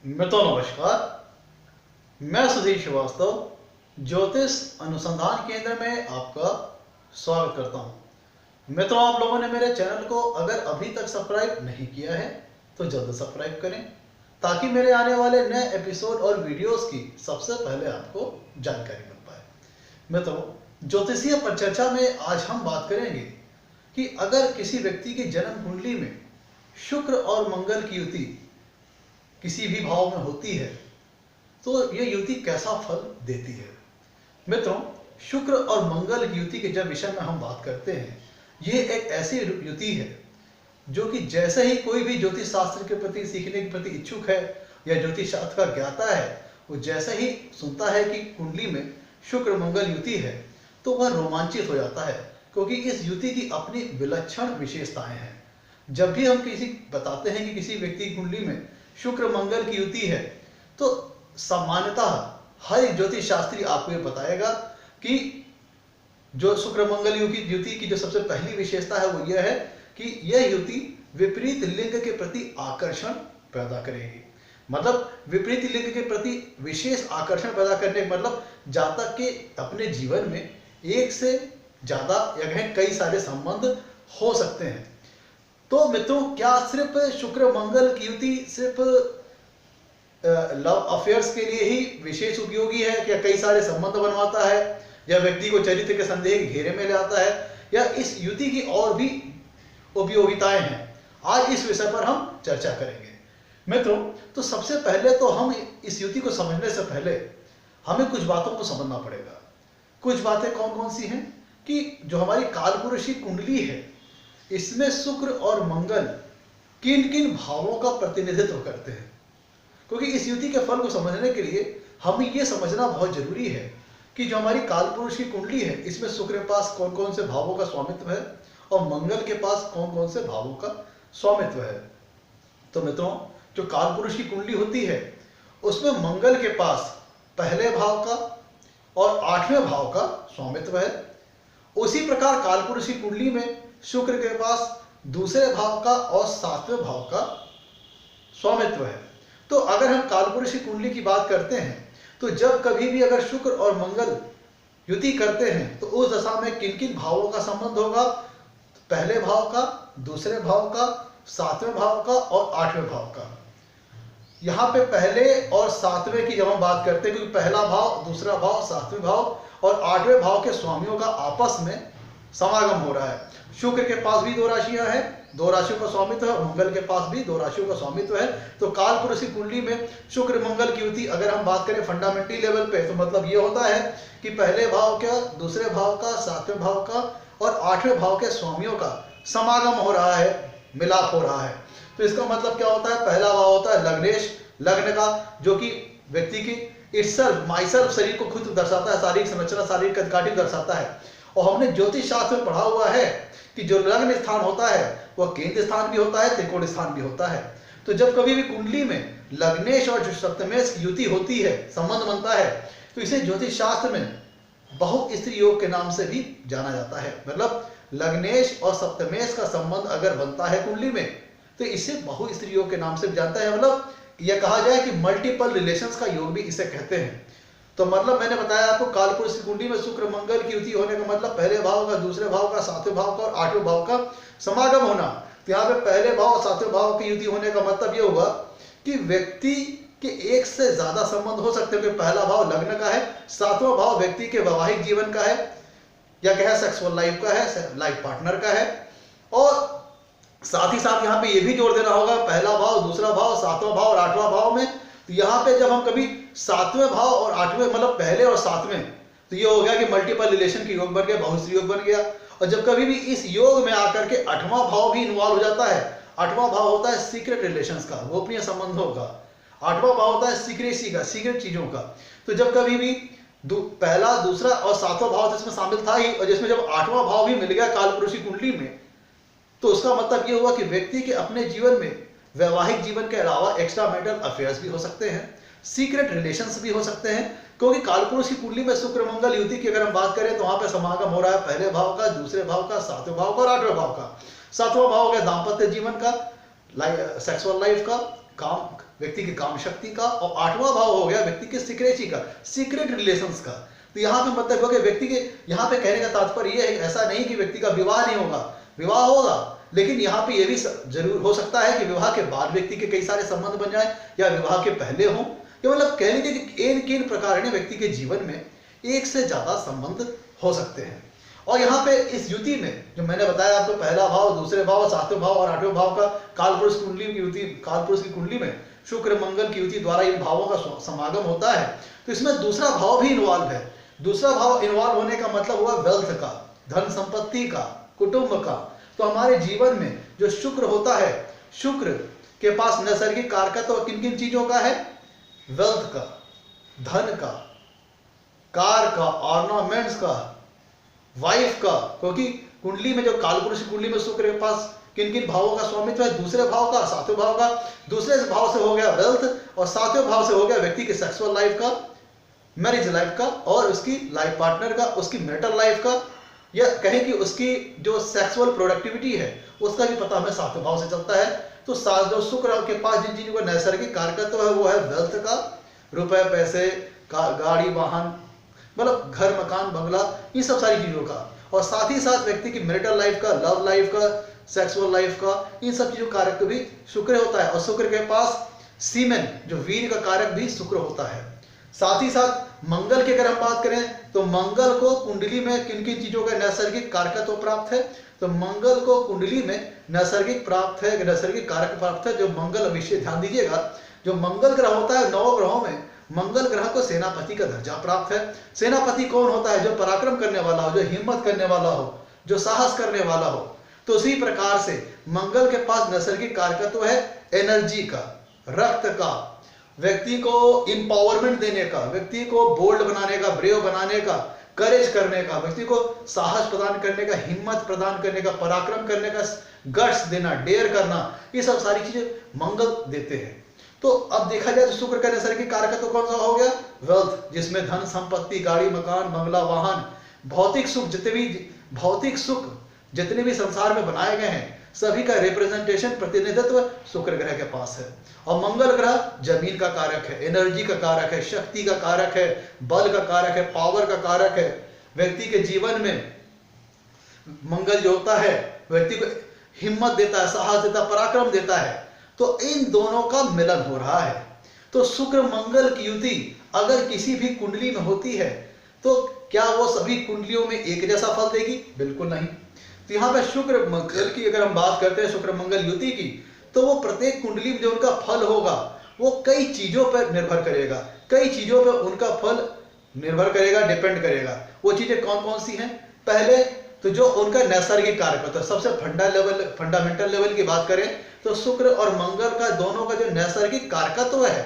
नमस्कार। मैं सुधीर श्रीवास्तव ज्योतिष अनुसंधान केंद्र में आपका स्वागत करता हूं। मित्रों, आप लोगों ने मेरे चैनल को अगर अभी तक सब्सक्राइब नहीं किया है तो जल्द सब्सक्राइब करें ताकि मेरे आने वाले नए एपिसोड और वीडियोस की सबसे पहले आपको जानकारी मिल पाए। मित्रों, ज्योतिषीय परिचर्चा में आज हम बात करेंगे कि अगर किसी व्यक्ति की जन्म कुंडली में शुक्र और मंगल की युति किसी भी भाव में होती है तो यह युति कैसा फल देती है। मित्रों, शुक्र और मंगल की युति के जब विषय में हम बात करते हैं, ये एक ऐसी युति है जो कि जैसे ही कोई भी ज्योतिष शास्त्र के प्रति सीखने के प्रति इच्छुक है या ज्योतिष शास्त्र का ज्ञाता है, वो जैसे ही सुनता है कि कुंडली में शुक्र मंगल युति है तो वह रोमांचित हो जाता है, क्योंकि इस युति की अपनी विलक्षण विशेषताएं हैं। जब भी हम किसी बताते हैं कि किसी व्यक्ति की कुंडली में शुक्र मंगल की युति है तो सामान्यतः हर ज्योतिष शास्त्री आपको ये बताएगा कि जो शुक्र मंगल युति की जो सबसे पहली विशेषता है वो यह है कि यह युति विपरीत लिंग के प्रति आकर्षण पैदा करेगी। मतलब विपरीत लिंग के प्रति विशेष आकर्षण पैदा करने का मतलब जातक के अपने जीवन में एक से ज्यादा या कहें कई सारे संबंध हो सकते हैं। तो मित्रों, क्या सिर्फ शुक्र मंगल की युति सिर्फ लव अफेयर्स के लिए ही विशेष उपयोगी है, क्या कई सारे संबंध बनवाता है या व्यक्ति को चरित्र के संदेह के घेरे में ले आता है, या इस युति की और भी उपयोगिताएं हैं? आज इस विषय पर हम चर्चा करेंगे। मित्रों, तो सबसे पहले तो हम इस युति को समझने से पहले हमें कुछ बातों को समझना पड़ेगा। कुछ बातें कौन कौन सी हैं कि जो हमारी कालपुरुषी कुंडली है इसमें शुक्र और मंगल किन किन भावों का प्रतिनिधित्व करते हैं। क्योंकि इस युति के फल को समझने के लिए हमें यह समझना बहुत जरूरी है कि जो हमारी कालपुरुष की कुंडली है इसमें शुक्र के पास कौन कौन से भावों का स्वामित्व है और मंगल के पास कौन कौन से भावों का स्वामित्व है। तो मित्रों, जो कालपुरुष की कुंडली होती है उसमें मंगल के पास पहले भाव का और 8वें भाव का स्वामित्व है। उसी प्रकार कालपुरुष की कुंडली में शुक्र के पास दूसरे भाव का और 7वें भाव का स्वामित्व है। तो अगर हम कालपुरुष की कुंडली की बात करते हैं तो जब कभी भी अगर शुक्र और मंगल युति करते हैं तो उस दशा में किन किन भावों का संबंध होगा? पहले भाव का, दूसरे भाव का, 7वें भाव का और 8वें भाव का। यहाँ पे पहले और 7वें की जब हम बात करते हैं, क्योंकि पहला भाव, दूसरा भाव, 7वें भाव और 8वें भाव के स्वामियों का आपस में समागम हो रहा है। शुक्र के पास भी 2 राशियां हैं, 2 राशियों का स्वामित्व है, मंगल के पास भी 2 राशियों का स्वामित्व है। तो कालपुरुष की कुंडली में शुक्र मंगल की युति अगर हम बात करें फंडामेंटल लेवल पे तो मतलब ये होता है कि पहले भाव का, दूसरे भाव का, 7वें भाव का और 8वें भाव के स्वामियों का समागम हो रहा है, मिलाप हो रहा है। तो इसका मतलब क्या होता है? पहला भाव होता है लग्नेश, लग्न का, जो कि व्यक्ति की इटसेल्फ माइसेल्फ शरीर को खुद दर्शाता है, शारीरिक संरचना, शारीरिक कदकाठी दर्शाता है। और हमने ज्योतिष शास्त्र में पढ़ा हुआ है कि जो लग्न स्थान होता है वह केंद्र स्थान भी होता है, त्रिकोण स्थान भी होता है। तो जब कभी भी कुंडली में लग्नेश और सप्तमेश की युति होती है, संबंध बनता है, तो इसे ज्योतिष शास्त्र में बहुस्त्री योग के नाम से भी जाना जाता है। मतलब लग्नेश और सप्तमेश का संबंध अगर बनता है कुंडली में तो इसे बहुस्त्री योग के नाम से भी जानता है। मतलब यह कहा जाए कि मल्टीपल रिलेशंस का योग भी इसे कहते हैं। तो मतलब मैंने बताया आपको कालपुरुष की कुंडली में शुक्र मंगल की युति होने का मतलब पहले भाव का, दूसरे भाव का, 7वें भाव का और 8वें भाव का समागम होना। तो यहाँ पे पहले भाव और 7वें भाव की युति होने का मतलब ये हुआ कि व्यक्ति के एक से ज्यादा संबंध हो सकते हैं। पहला भाव लग्न का है, 7वां भाव व्यक्ति के वैवाहिक जीवन का है या कहे सेक्सुअल लाइफ का है, लाइफ पार्टनर का है। और साथ ही साथ यहाँ पे ये भी जोड़ देना होगा पहला भाव, दूसरा भाव, 7वां भाव और 8वां भाव में। तो यहाँ पे जब हम कभी 7वें भाव और 8वें मतलब पहले और 7वें, तो ये हो गया कि मल्टीपल रिलेशन की योग बन गया, बहुस्त्री योग बन गया। और जब कभी भी इस योग में आकर के 8वां भाव भी इन्वॉल्व हो जाता है, 8वां भाव होता है सीक्रेट रिलेशंस का, गोपनीय संबंधों का। 8वां भाव होता है सीक्रेसी का, सीक्रेट चीजों का। तो जब कभी भी पहला, दूसरा और 7वां भाव जिसमें शामिल था ही, और जिसमें जब 8वां भाव भी मिल गया कालपुरुष की कुंडली में, तो उसका मतलब ये हुआ कि व्यक्ति के अपने जीवन में वैवाहिक जीवन के अलावा एक्स्ट्रा मैरिटल अफेयर्स भी हो सकते हैं, सीक्रेट रिलेशंस भी हो सकते हैं। क्योंकि कालपुरुष की कुंडली में शुक्र मंगल युति की अगर हम बात करें तो वहां पे समागम हो रहा है पहले भाव का, दूसरे भाव का, 7वें भाव का और 8वें भाव का। 7वां भाव हो गया दाम्पत्य जीवन का, सेक्सुअल लाइफ का, काम व्यक्ति की काम शक्ति का, और 8वां भाव हो गया व्यक्ति के सिक्रेसी का, सीक्रेट रिलेशंस का। तो यहाँ पे मतलब हो गया व्यक्ति के, यहाँ पे कहने का तात्पर्य ये है, ऐसा नहीं कि व्यक्ति का विवाह नहीं होगा, विवाह होगा, लेकिन यहाँ पे ये भी जरूर हो सकता है कि विवाह के बाद व्यक्ति के कई सारे संबंध बन जाए, या विवाह के पहले हो, या मतलब कह लीजिए कि किन प्रकार ने व्यक्ति के जीवन में एक से ज्यादा संबंध हो सकते हैं। और यहाँ पे इस युति में जो मैंने बताया आपको, पहला भाव, दूसरे भाव, 7वें भाव और 8वें भाव का कालपुरुष कुंडली की युति, कालपुरुष की कुंडली में शुक्र मंगल की युति द्वारा इन भावों का समागम होता है। तो इसमें दूसरा भाव भी इन्वॉल्व है। दूसरा भाव इन्वॉल्व होने का मतलब हुआ वेल्थ का, धन संपत्ति का, कुटुंब का। तो हमारे जीवन में जो शुक्र होता है, शुक्र के पास नैसर्गिक कारकत्व किन किन चीजों का है? वेल्थ का, धन का, कार का, ऑर्नामेंट्स का, वाइफ का, क्योंकि कुंडली में जो कालपुरुष कुंडली में शुक्र के पास किन किन भावों का स्वामित्व है? दूसरे भाव का, 7वें भाव का। दूसरे भाव से हो गया वेल्थ, और 7वें भाव से हो गया व्यक्ति की सेक्सुअल लाइफ का, मैरिज लाइफ का, और उसकी लाइफ पार्टनर का, उसकी मैरिटल लाइफ का, या कहें कि उसकी जो सेक्सुअल प्रोडक्टिविटी है उसका भी पता हमें 7वें भाव से चलता है। तो जो शुक्र के पास जिन चीजों का नैसर्गिक कारकत्व है वो है वेल्थ का, रुपए पैसे का, गाड़ी वाहन, मतलब घर मकान बंगला, ये सब सारी चीजों का, और साथ ही साथ व्यक्ति की मैरिटल लाइफ का, लव लाइफ का, सेक्सुअल लाइफ का, इन सब चीजों का कारक भी शुक्र होता है। और शुक्र के पास सीमेन, जो वीर का कारक भी शुक्र होता है। साथ ही साथ मंगल की अगर हम बात करें तो मंगल को कुंडली में किन किन चीजों का नैसर्गिक कारकत्व प्राप्त है? तो मंगल को कुंडली में नैसर्गिक प्राप्त है, नैसर्गिक कारक प्राप्त है जो मंगल, विषय ध्यान दीजिएगा, जो मंगल ग्रह होता है 9 ग्रहों में मंगल ग्रह को सेनापति का दर्जा प्राप्त है। सेनापति कौन होता है? जो पराक्रम करने वाला हो, जो हिम्मत करने वाला हो, जो साहस करने वाला हो। तो उसी प्रकार से मंगल के पास नैसर्गिक कारकत्व है एनर्जी का, रक्त का, व्यक्ति को इंपावरमेंट देने का, व्यक्ति को बोल्ड बनाने का, ब्रेव बनाने का, करेज करने का, व्यक्ति को साहस प्रदान करने का, हिम्मत प्रदान करने का, पराक्रम करने का, गट्स देना, डेयर करना, ये सब सारी चीजें मंगल देते हैं। तो अब देखा जाए तो शुक्र का नैसर्गिक कारकत्व कौन सा हो गया? वेल्थ, जिसमें धन संपत्ति, गाड़ी मकान, बंगला वाहन, भौतिक सुख, जितने भी संसार में बनाए गए हैं सभी का रिप्रेजेंटेशन, प्रतिनिधित्व शुक्र ग्रह के पास है। और मंगल ग्रह जमीन का कारक है, एनर्जी का कारक है, शक्ति का कारक है, बल का कारक है, पावर का कारक है। व्यक्ति के जीवन में मंगल जो होता है व्यक्ति को हिम्मत देता है, साहस देता है, पराक्रम देता है। तो इन दोनों का मिलन हो रहा है। तो शुक्र मंगल की युति अगर किसी भी कुंडली में होती है तो क्या वो सभी कुंडलियों में एक जैसा फल देगी? बिल्कुल नहीं। तो यहाँ पे शुक्र मंगल की अगर हम बात करते हैं, शुक्र मंगल युति की, तो वो प्रत्येक कुंडली में जो उनका फल होगा वो कई चीजों पर निर्भर करेगा, कई चीजों पर उनका फल निर्भर करेगा, डिपेंड करेगा। वो चीजें कौन कौन सी हैं? पहले तो जो उनका नैसर्गिक कारक होता है, सबसे फंडामेंटल लेवल की बात करें तो शुक्र और मंगल का दोनों का जो नैसर्गिक कारकत्व है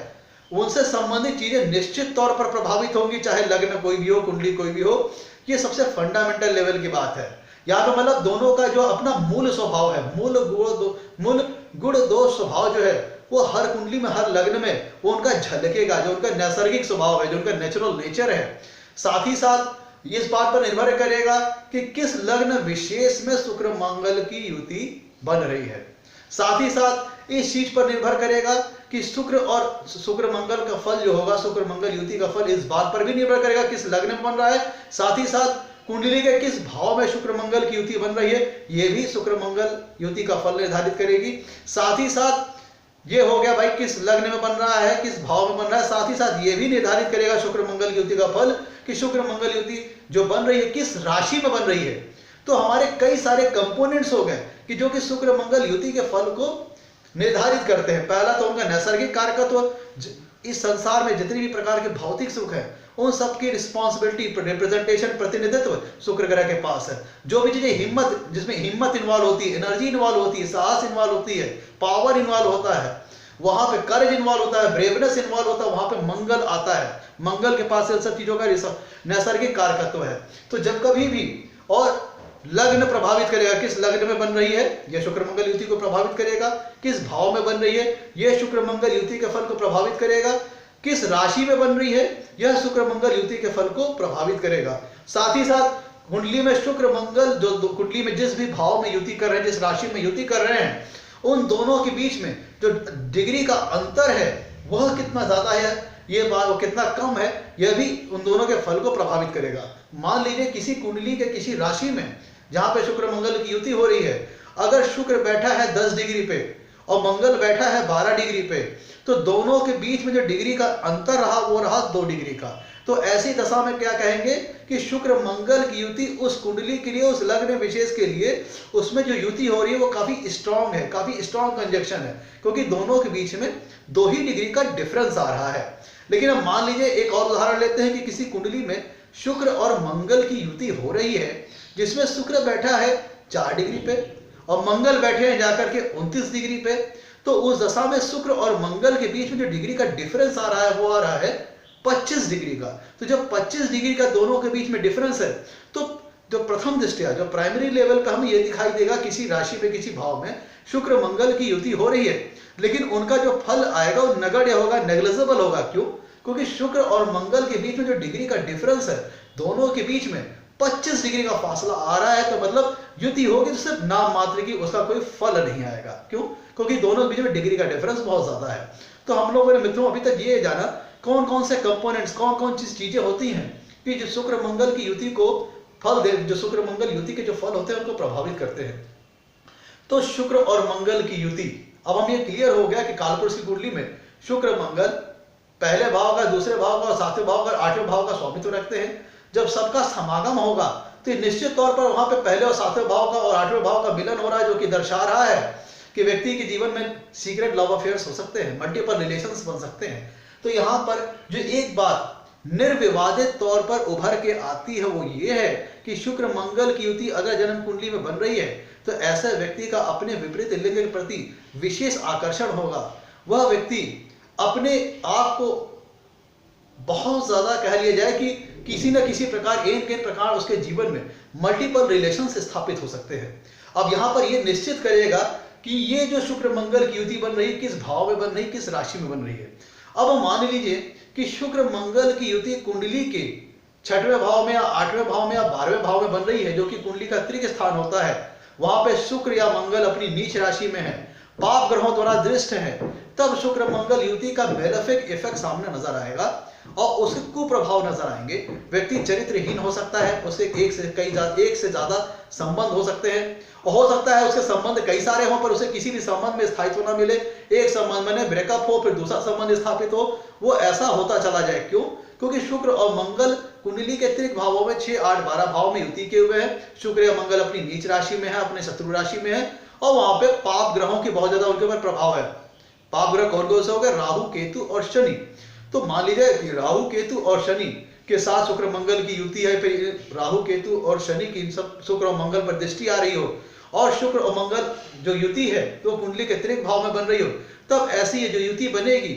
उनसे संबंधित चीजें निश्चित तौर पर प्रभावित होंगी, चाहे लग्न कोई भी हो, कुंडली कोई भी हो। ये सबसे फंडामेंटल लेवल की बात है। यहाँ पे मतलब दोनों का जो अपना मूल स्वभाव है, मूल गुण दोष स्वभाव जो है वो हर कुंडली में, हर लग्न में वो उनका झलकेगा, जो उनका नैसर्गिक स्वभाव है, जो उनका नेचुरल नेचर है। साथ ही साथ इस बात पर निर्भर करेगा कि किस लग्न विशेष में शुक्र मंगल की युति बन रही है। साथ ही साथ इस चीज पर निर्भर करेगा कि शुक्र और शुक्र मंगल का फल जो होगा, शुक्र मंगल युति का फल इस बात पर भी निर्भर करेगा किस लग्न में बन रहा है। साथ ही साथ कुंडली के किस भाव में शुक्र मंगल की युति बन रही है, ये भी शुक्र मंगल युति का फल निर्धारित करेगी। साथ ही साथ ये हो गया भाई किस लग्न में बन रहा है, किस भाव में बन रहा है। साथ ही साथ ये भी निर्धारित करेगा शुक्र मंगल युति का फल कि शुक्र मंगल युति जो बन रही है किस राशि में बन रही है। तो हमारे कई सारे कंपोनेंट्स हो गए कि जो कि शुक्र मंगल युति के फल को निर्धारित करते हैं। पहला तो उनका नैसर्गिक कारकत्व, इस संसार में जितनी भी प्रकार के भौतिक सुख है उन सब की रिस्पॉन्सिबिलिटी, रिप्रेजेंटेशन, प्रतिनिधित्व शुक्र ग्रह के पास है। जो भी चीजें हिम्मत, जिसमें हिम्मत इन्वॉल्व होती है, एनर्जी इन्वॉल्व होती है, साहस इन्वॉल्व होती है, पावर इन्वॉल्व होता है, वहां पे करेज इन्वॉल्व होता है, ब्रेवनेस इन्वॉल्व होता है, वहां पे मंगल आता है। मंगल के पास इन सब चीजों का नैसर्गिक कारकत्व है। तो जब कभी भी और लग्न प्रभावित करेगा, किस लग्न में बन रही है यह शुक्र मंगल युति को प्रभावित करेगा, किस भाव में बन रही है यह शुक्र मंगल युति के फल को प्रभावित करेगा, किस राशि में बन रही है यह शुक्र मंगल युति के फल को प्रभावित करेगा। साथ ही साथ कुंडली में शुक्र मंगल जो कुंडली में जिस भी भाव में युति कर रहे हैं, जिस राशि में युति कर रहे हैं, उन दोनों के बीच में जो डिग्री का अंतर है वह कितना ज्यादा है, ये बात वो कितना कम है, यह भी उन दोनों के फल को प्रभावित करेगा। मान लीजिए किसी कुंडली के किसी राशि में जहां पे शुक्र मंगल की युति हो रही है, अगर शुक्र बैठा है 10 डिग्री पे और मंगल बैठा है 12 डिग्री पे, तो दोनों के बीच में जो डिग्री का अंतर रहा वो रहा 2 डिग्री का। तो ऐसी दशा में क्या कहेंगे कि शुक्र मंगल की युति उस कुंडली के लिए, उस लग्न विशेष के लिए, उसमें जो युति हो रही है वो काफी स्ट्रांग है, काफी स्ट्रांग कंजक्शन है, क्योंकि दोनों के बीच में 2 ही डिग्री का डिफरेंस आ रहा है। लेकिन अब मान लीजिए एक और उदाहरण लेते हैं कि किसी कुंडली में शुक्र और मंगल की युति हो रही है, जिसमें शुक्र बैठा है 4 डिग्री पे और मंगल बैठे हैं जाकर के 29 डिग्री पे। तो उस दशा में शुक्र और मंगल के बीच में जो डिग्री का डिफरेंस आ रहा है वो आ रहा है 25 डिग्री का। तो जब 25 डिग्री का दोनों के बीच में डिफरेंस है, तो जो प्रथम दृष्टया, जो प्राइमरी लेवल पे हमें ये दिखाई देगा किसी राशि में, किसी भाव में शुक्र मंगल की युति हो रही है, लेकिन उनका जो फल आएगा वो नगण्य होगा, नेग्लिजिबल होगा। क्यों? क्योंकि शुक्र और मंगल के बीच में जो डिग्री का डिफरेंस है, दोनों के बीच में 25 डिग्री का फासला आ रहा है। तो मतलब युति होगी तो सिर्फ नाम मात्र की, उसका कोई फल नहीं आएगा। क्यों? क्योंकि दोनों के बीच में डिग्री का डिफरेंस बहुत ज्यादा है। तो हम लोगों ने मित्रों अभी तक ये जाना कौन कौन से कंपोनेंट्स, कौन कौन सी चीजें होती हैं कि जो शुक्र मंगल की युति को फल दे, जो शुक्र मंगल युति के जो फल होते हैं उनको प्रभावित करते हैं। तो शुक्र और मंगल की युति, अब हम ये क्लियर हो गया कि कालपुरुष की कुंडली में शुक्र मंगल पहले भाव का, दूसरे भाव का और 7वें भाव का, 8वें भाव का स्वामित्व रखते हैं। जब सबका समागम होगा तो निश्चित तौर पर वहां पे पहले और 7वें भाव का और 8वें भाव का मिलन हो रहा है, जो कि दर्शा रहा है कि व्यक्ति के जीवन में सीक्रेट लव अफेयर्स हो सकते हैं, मल्टीपल रिलेशंस बन सकते हैं। तो यहाँ पर जो एक बात निर्विवादित तौर पर उभर के आती है वो ये है कि शुक्र मंगल की युति अगर जन्म कुंडली में बन रही है तो ऐसे व्यक्ति का अपने विपरीत लिंग के प्रति विशेष आकर्षण होगा। वह व्यक्ति अपने आप को बहुत ज्यादा कह लिया जाए कि किसी न किसी प्रकार, एक प्रकार उसके जीवन में मल्टीपल रिलेशंस स्थापित हो सकते हैं। अब यहाँ पर यह निश्चित करेगा कि ये जो शुक्र मंगल की युति बन रही है किस भाव में बन रही है, किस राशि में बन रही है। अब मान लीजिए कि शुक्र मंगल की युति कुंडली के 6वें भाव में या 8वें भाव में या 12वें भाव में बन रही है, जो कि कुंडली का त्रिक स्थान होता है। वहां पे शुक्र या मंगल अपनी नीच राशि में है, पाप ग्रहों द्वारा दृष्ट है, तब शुक्र मंगल युति का मेलेफिक इफेक्ट सामने नजर आएगा और उसके कुप्रभाव नजर आएंगे। व्यक्ति चरित्रहीन हो सकता है, उससे एक से ज्यादा संबंध हो सकते हैं, और हो सकता है उसके संबंध कई सारे हों पर उसे किसी भी संबंध में स्थायित्व ना मिले, एक संबंध में ब्रेकअप हो फिर दूसरा संबंध स्थापित हो, वो ऐसा होता चला जाए। क्यों? क्योंकि शुक्र और मंगल कुंडली के त्रिक भावों में 6, 8, 12 भाव में युति के हुए हैं। शुक्र या मंगल अपनी नीच राशि में है, अपने शत्रु राशि में है, और वहां पे पाप ग्रहों की बहुत ज्यादा उनके ऊपर प्रभाव है। पाप ग्रह कौन कौन से हो गए? राहु, केतु और शनि। तो मान लीजिए कि राहु, केतु और शनि के साथ शुक्र मंगल की युति है, फिर राहु, केतु और शनि की सब शुक्र और मंगल पर दृष्टि आ रही हो और शुक्र और मंगल जो युति है तो कुंडली के त्रिक भाव में बन रही हो, तब ऐसी जो युति बनेगी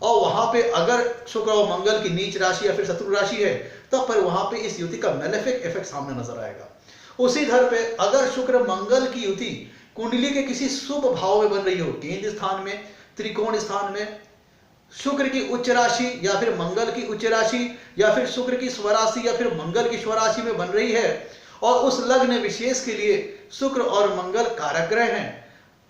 और वहां पे अगर शुक्र और मंगल की नीच राशि या फिर शत्रु राशि है, तब पर वहां पे इस युति का मेलेफिक इफेक्ट सामने नजर आएगा। उसी धर पे अगर शुक्र मंगल की युति कुंडली के किसी शुभ भाव में बन रही हो, केंद्र स्थान में, त्रिकोण स्थान में, शुक्र की उच्च राशि या फिर मंगल की उच्च राशि या फिर शुक्र की स्वराशि या फिर मंगल की स्वराशि में बन रही है और उस लग्न विशेष के लिए शुक्र और मंगल कारक ग्रह हैं,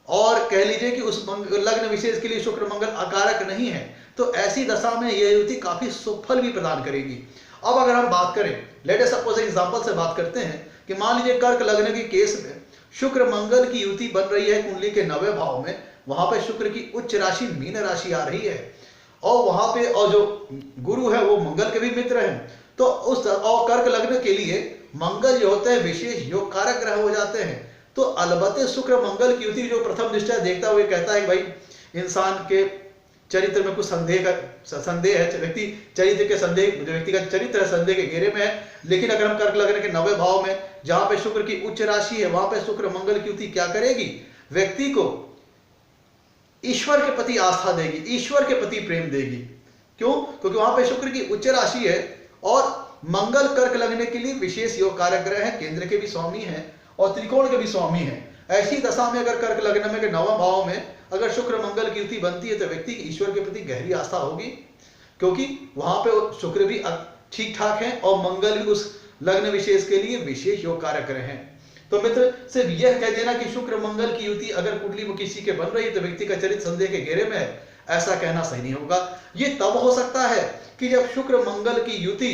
और कह लीजिए कि उस लग्न विशेष के लिए शुक्र मंगल अकारक नहीं है, तो ऐसी दशा में यह युति काफी सुफल भी प्रदान करेगी। अब अगर हम बात करें, लेट अस सपोज एग्जांपल से बात करते हैं कि मान लीजिए कर्क लग्न के केस में शुक्र मंगल की युति बन रही है कुंडली के 9वें भाव में, वहां पे शुक्र की उच्च राशि मीन राशि आ रही है और वहां पे और जो गुरु है वो मंगल के भी मित्र हैं, तो उस और कर्क लग्न के लिए मंगल जो होते हैं विशेष योग कारक ग्रह हो जाते हैं। तो अलबत्ते शुक्र मंगल की युति जो प्रथम दृष्टया देखता हुए कहता है कि भाई इंसान के चरित्र में कुछ संदेह है, व्यक्ति चरित्र के संदेह, जो व्यक्ति का चरित्र है संदेह के घेरे में है। लेकिन अगर हम कर्क लग्न के 9वें भाव में जहां पे शुक्र की उच्च राशि है, वहां पे शुक्र मंगल की युति क्या करेगी? व्यक्ति को ईश्वर के प्रति आस्था देगी, ईश्वर के प्रति प्रेम देगी। क्यों? क्योंकि वहां पे शुक्र की उच्च राशि है और मंगल कर्क लगने के लिए विशेष योग कारक ग्रह है, केंद्र के भी स्वामी है और त्रिकोण के भी स्वामी है। ऐसी दशा में अगर कर्क लग्न में 9वें भाव में अगर शुक्र मंगल की युति बनती है तो व्यक्ति की ईश्वर के प्रति गहरी आस्था होगी, क्योंकि वहां पे शुक्र भी ठीक ठाक है और मंगल भी उस लग्न विशेष के लिए विशेष योग कारक ग्रह हैं। तो मित्र सिर्फ यह कह देना कि शुक्र मंगल की युति अगर कुंडली में किसी के बन रही है तो व्यक्ति का चरित्र संदेह के घेरे में है, ऐसा कहना सही नहीं होगा। ये तब हो सकता है कि जब शुक्र मंगल की युति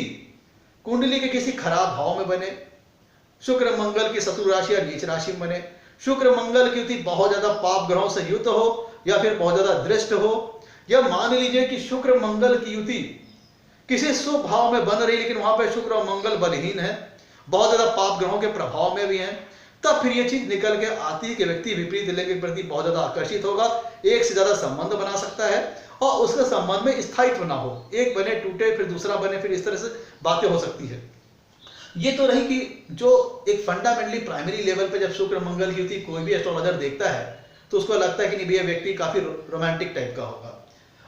कुंडली के किसी खराब भाव में बने, शुक्र मंगल की शत्रु राशि या नीच राशि में बने, शुक्र मंगल की युति बहुत ज्यादा पाप ग्रहों से युक्त हो या फिर बहुत ज्यादा दृष्ट हो, या मान लीजिए कि शुक्र मंगल की युति किसी शुभ भाव में बन रही लेकिन वहां पर शुक्र और मंगल बलहीन है, बहुत ज्यादा पाप ग्रहों के प्रभाव में भी हैं, तब फिर ये चीज निकल के आती है कि व्यक्ति विपरीत लिंग के प्रति बहुत ज्यादा आकर्षित होगा, एक से ज्यादा संबंध बना सकता है और उसके संबंध में स्थायित्व ना हो, एक बने टूटे फिर दूसरा बने, फिर इस तरह से बातें हो सकती है। ये तो रही कि जो एक फंडामेंटली प्राइमरी लेवल पे जब शुक्र मंगल की युति कोई भी एस्ट्रोलॉजर देखता है तो उसको लगता है कि नहीं भैया व्यक्ति काफी रोमांटिक टाइप का होगा।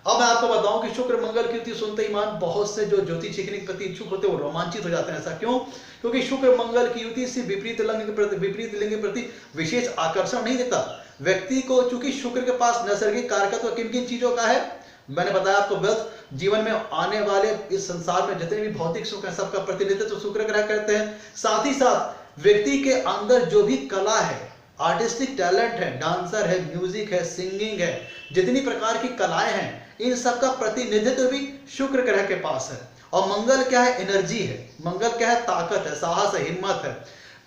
अब मैं आपको बताऊं कि शुक्र मंगल की युति सुनते ही मान बहुत से जो ज्योतिष सीखने के प्रति इच्छुक होते हैं वो रोमांचित हो जाते हैं। ऐसा क्यों? क्योंकि शुक्र मंगल की युति से विपरीत लिंग के प्रति विशेष आकर्षण नहीं देता व्यक्ति को, चूंकि शुक्र के पास नैसर्गिक कारकत्व किन किन चीजों का है मैंने बताया आपको। वेल्थ, जीवन में आने वाले इस संसार में जितने भी भौतिक सुख है सबका प्रतिनिधित्व तो शुक्र ग्रह करते हैं। साथ ही साथ व्यक्ति के अंदर जो भी कला है, आर्टिस्टिक टैलेंट है, डांसर है, म्यूजिक है, सिंगिंग है, जितनी प्रकार की कलाएं हैं इन सब का प्रतिनिधित्व भी शुक्र ग्रह के पास है। और मंगल क्या है? एनर्जी है। मंगल क्या है? ताकत है, साहस है, हिम्मत है।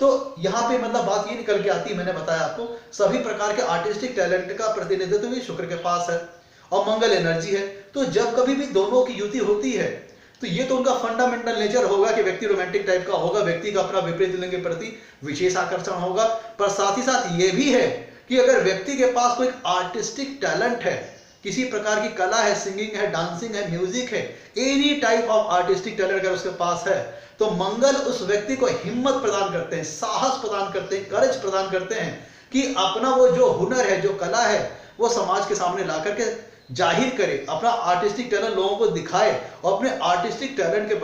तो यहाँ पे मतलब बात ये निकल के आती है, मैंने बताया आपको सभी प्रकार के आर्टिस्टिक टैलेंट का प्रतिनिधित्व भी शुक्र के पास है और मंगल एनर्जी है। तो जब कभी भी दोनों की युति होती है तो ये तो उनका फंडामेंटल नेचर होगा कि व्यक्ति रोमांटिक टाइप का होगा, व्यक्ति का अपना विपरीत लिंग के प्रति विशेष आकर्षण होगा। पर साथ ही साथ ये भी है कि अगर व्यक्ति के पास कोई आर्टिस्टिक टैलेंट है, किसी प्रकार की कला है, सिंगिंग है, डांसिंग है, म्यूजिक है, any type of artistic talent अगर उसके पास है तो मंगल उस व्यक्ति को हिम्मत प्रदान करते हैं, साहस प्रदान करते हैं, करेज प्रदान करते हैं कि अपना वो जो हुनर है, जो कला है वो समाज के सामने ला करके जाहिर करे, अपना आर्टिस्टिक टैलेंट लोगों को दिखाए और अपने आर्टिस्टिक टैलेंट के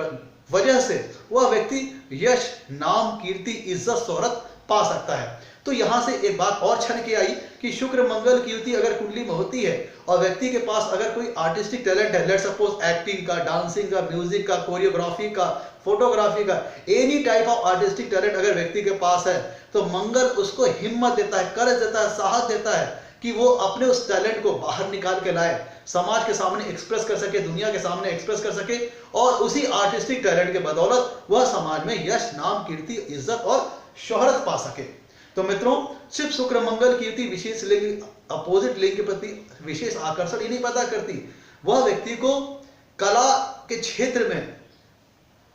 वजह से वह व्यक्ति यश, नाम, कीर्ति, इज्जत, शोहरत पा सकता है। तो यहां से एक बात और छन के आई कि शुक्र मंगल की युति अगर कुंडली में होती है और व्यक्ति के पास अगर कोई आर्टिस्टिक टैलेंट है, लेट सपोज एक्टिंग का, डांसिंग का, म्यूजिक का, कोरियोग्राफी का, फोटोग्राफी का, any type of artistic talent अगर व्यक्ति के पास है तो मंगल उसको हिम्मत देता है, करेज देता है, साहस देता है कि वो अपने उस टैलेंट को बाहर निकाल के लाए, समाज के सामने एक्सप्रेस कर सके, दुनिया के सामने एक्सप्रेस कर सके और उसी आर्टिस्टिक टैलेंट के बदौलत वह समाज में यश, नाम, कीर्ति, इज्जत और शोहरत पा सके। तो मित्रों, सिर्फ शुक्र मंगल की युति विशेष लिंग, अपोजिट लिंग के प्रति विशेष आकर्षण ही नहीं पैदा करती, वह व्यक्ति को कला के क्षेत्र में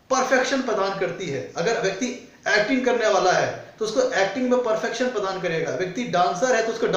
परफेक्शन प्रदान करती है। अगर व्यक्ति एक्टिंग करने वाला है तो उसको एक्टिंग में परफेक्शन प्रदान करेगा, व्यक्ति डांसर है तो उसको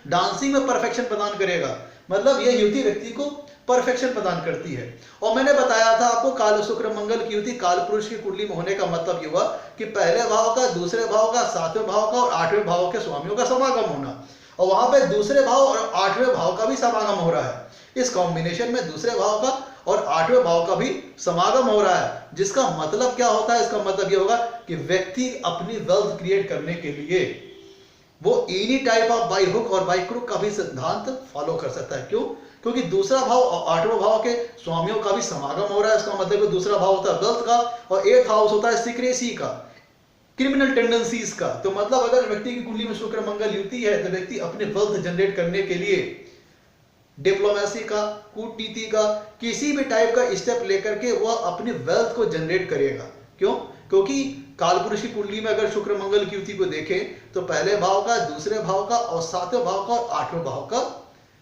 डांसिंग में परफेक्शन प्रदान करेगा। मतलब यह युति व्यक्ति को परफेक्शन प्रदान करती है। और मैंने बताया था आपको काल शुक्र मंगल की युति काल पुरुष की कुंडली में होने का मतलब ये हुआ कि पहले भाव का, दूसरे भाव का, सातवें भाव का और आठवें भाव के स्वामियों का समागम होना, और वहां पे दूसरे भाव और आठवें भाव का भी समागम हो रहा है। इस कॉम्बिनेशन में दूसरे भाव का और आठवें भाव का भी समागम हो रहा है, जिसका मतलब क्या होता है? इसका मतलब यह होगा कि व्यक्ति अपनी वेल्थ क्रिएट करने के लिए वो any type of by hook और बाय क्रुक का भी सिद्धांत फॉलो कर सकता है। क्यों? क्योंकि दूसरा भाव और आठवें भाव के स्वामियों का भी समागम हो रहा है। इसका मतलब दूसरा भाव होता है वेल्थ का और एथ हाउस होता है सीक्रेसी का, क्रिमिनल टेंडेंसीज का। तो मतलब अगर व्यक्ति की कुंडली में शुक्र मंगल युति है तो व्यक्ति अपने वेल्थ जनरेट करने के लिए डिप्लोमेसी का, कूटनीति का, किसी भी टाइप का स्टेप लेकर के वह अपनी वेल्थ को जनरेट करेगा। क्यों? क्योंकि कालपुरुष की कुंडली में अगर शुक्र मंगल की युति को देखें तो पहले भाव का, दूसरे भाव का और सातवें भाव का और आठवें भाव का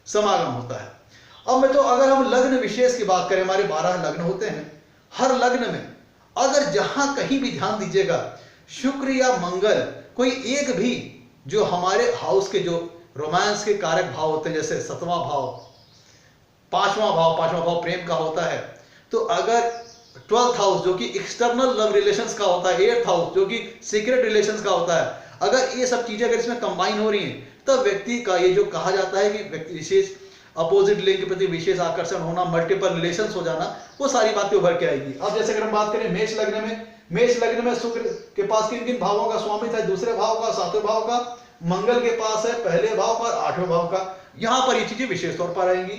समागम होता है। अब मैं तो अगर हम लग्न विशेष की बात करें, हमारे 12 लग्न होते हैं, हर लग्न में अगर जहां कहीं भी ध्यान दीजिएगा शुक्र या मंगल कोई एक भी जो हमारे हाउस के जो रोमांस के कारक भाव होते हैं, जैसे 7वां भाव, 5वां भाव प्रेम का होता है, तो अगर 12th हाउस जो कि एक्सटर्नल लव रिलेशंस का होता है, 8th हाउस जो कि सीक्रेट रिलेशंस का होता है, अगर ये सब चीजें अगर इसमें कंबाइन हो रही हैं तब व्यक्ति का ये जो कहा जाता है कि व्यक्ति विशेष अपोजिट लिंग के प्रति विशेष आकर्षण होना, मल्टीपल रिलेशंस हो जाना, वो सारी बातें उभर के आएगी। अब जैसे अगर हम बात करें मेष लग्न में शुक्र के पास किन किन भावों का स्वामित्व है? दूसरे भाव का, सातवें भाव का, मंगल के पास है पहले भाव का और आठवें भाव का। यहां पर ये चीजें विशेष तौर पर आएंगी।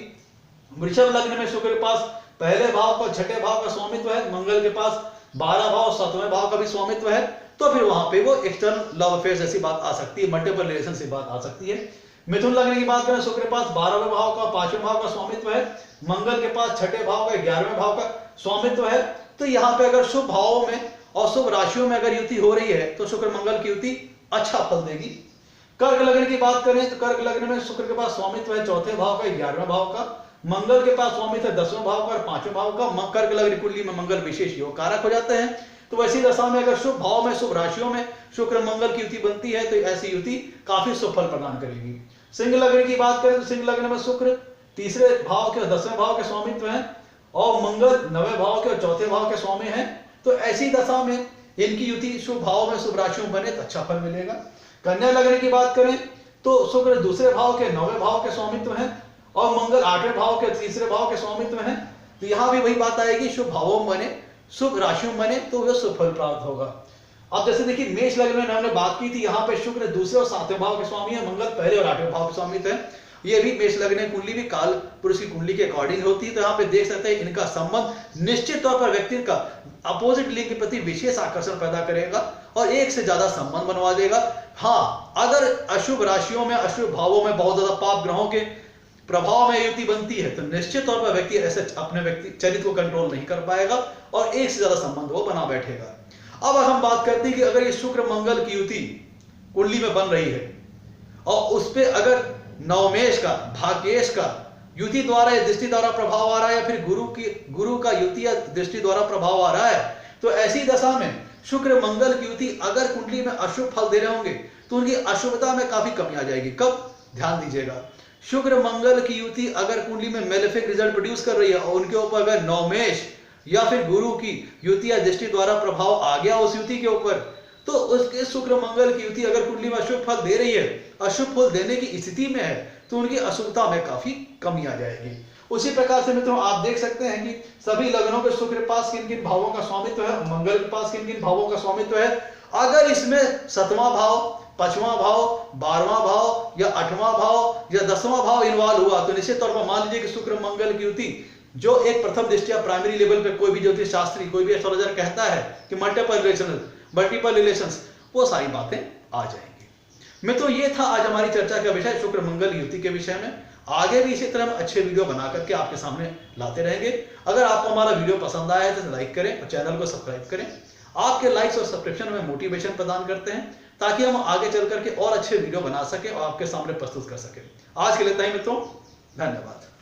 वृषभ लग्न में शुक्र के पास पहले भाव का, छठे भाव का स्वामित्व है, मंगल के पास 12 भाव, 7वें भाव का भी स्वामित्व है, तो फिर वहां पे वो एक्सटर्नल लव अफेयर्स ऐसी बात आ सकती है, मल्टीपल रिलेशन से बात आ सकती है। मिथुन लग्न की बात करें, शुक्र के पास 12वें भाव का 5वें भाव का स्वामित्व है, मंगल के पास 6ठे भाव का 11वें भाव का स्वामित्व है। तो यहाँ पे अगर शुभ भावों में और शुभ राशियों में अगर युति हो रही है तो शुक्र मंगल की युति अच्छा फल देगी। कर्क लग्न की बात करें तो कर्क लग्न में शुक्र के पास स्वामित्व है 4थे भाव का 11वें भाव का, मंगल के पास स्वामित्व है 10वें भाव का और 5वें भाव का। कर्क लग्न कुंडली में मंगल विशेष योग कारक हो जाते हैं। तो वैसी दशा में अगर शुभ भाव में शुभ राशियों में शुक्र मंगल की युति बनती है तो ऐसी युति काफी शुभ फल प्रदान करेगी। सिंह लग्न की बात करें तो सिंह लग्न में शुक्र तीसरे भाव के 10वें भाव के स्वामित्व है और मंगल 9वें भाव के और 4थे भाव के स्वामी है। तो ऐसी दशा में इनकी युति शुभ भाव में शुभ राशियों बने तो अच्छा फल मिलेगा। कन्या लग्न की बात करें तो शुक्र दूसरे भाव के 9वें भाव के स्वामित्व है और मंगल 8वें भाव के तीसरे भाव के स्वामित्व है। तो यहां भी वही बात आएगी, शुभ भावों में बने शुभ राशियों बने तो वह शुभ फल प्राप्त होगा। अब जैसे देखिए मेष लग्न में हमने बात की थी, यहाँ पे शुक्र दूसरे और 7वें भाव के स्वामी है, मंगल पहले और 8वें भाव के स्वामित्व है। ये भी मेष लग्न कुंडली भी काल पुरुष की कुंडली के अकॉर्डिंग होती है। तो यहाँ पे देख सकते हैं इनका संबंध निश्चित तौर पर व्यक्ति का अपोजिट लिंग के प्रति विशेष आकर्षण पैदा करेगा और एक से ज्यादा संबंध बनवा देगा। हाँ, अगर अशुभ राशियों में अशुभ भावों में बहुत ज्यादा पाप ग्रहों के प्रभाव में युति बनती है तो निश्चित तौर पर व्यक्ति ऐसे अपने व्यक्ति चरित्र को कंट्रोल नहीं कर पाएगा और एक से ज्यादा संबंध वो बना बैठेगा। अब हम बात करते हैं कि अगर ये शुक्र मंगल की युति कुंडली में बन रही है और उस पर अगर नवमेश का भाग्येश का युति द्वारा या दृष्टि द्वारा प्रभाव आ रहा है या फिर गुरु का युति या दृष्टि द्वारा प्रभाव आ रहा है तो ऐसी दशा में शुक्र मंगल की युति अगर कुंडली में अशुभ फल दे रहे होंगे तो उनकी अशुभता में काफी कमी आ जाएगी। कब? ध्यान दीजिएगा, शुक्र मंगल की युति अगर कुंडली में मेलेफिक रिजल्ट प्रोड्यूस कर रही है और उनके ऊपर अगर नवमेश या फिर गुरु की युति या दृष्टि द्वारा प्रभाव आ गया उस युति के ऊपर तो उसके शुक्र मंगल की युति अगर कुंडली में अशुभ फल दे रही है, अशुभ फल देने की स्थिति में है तो उनकी अशुभता में काफी कमी आ जाएगी। उसी प्रकार से मित्रों आप देख सकते हैं कि सभी लग्नों के शुक्र के पास किन किन भावों का स्वामित्व है, मंगल के पास किन किन भावों का स्वामित्व है। अगर इसमें 7वां भाव, 5वां भाव, 12वां भाव या 8वां भाव या 10वां भाव इन्वॉल्व हुआ तो निश्चित तौर पर मान लीजिए कि शुक्र मंगल की युति जो एक प्रथम दृष्टिया प्राइमरी लेवल पे कोई भी ज्योतिष शास्त्री कोई भी एस्ट्रोलॉजर कहता है कि मल्टीपल रिलेशंस वो सारी बातें आ जाएंगी। मित्रों ये था आज हमारी चर्चा का विषय शुक्र मंगल युति के विषय में। आगे भी इसी तरह हम अच्छे वीडियो बना करके आपके सामने लाते रहेंगे। अगर आपको हमारा वीडियो पसंद आया है तो लाइक करें और चैनल को सब्सक्राइब करें। आपके लाइक्स और सब्सक्रिप्शन हमें मोटिवेशन प्रदान करते हैं ताकि हम आगे चल करके और अच्छे वीडियो बना सके और आपके सामने प्रस्तुत कर सके। आज के लिए इतना ही मित्रों, धन्यवाद।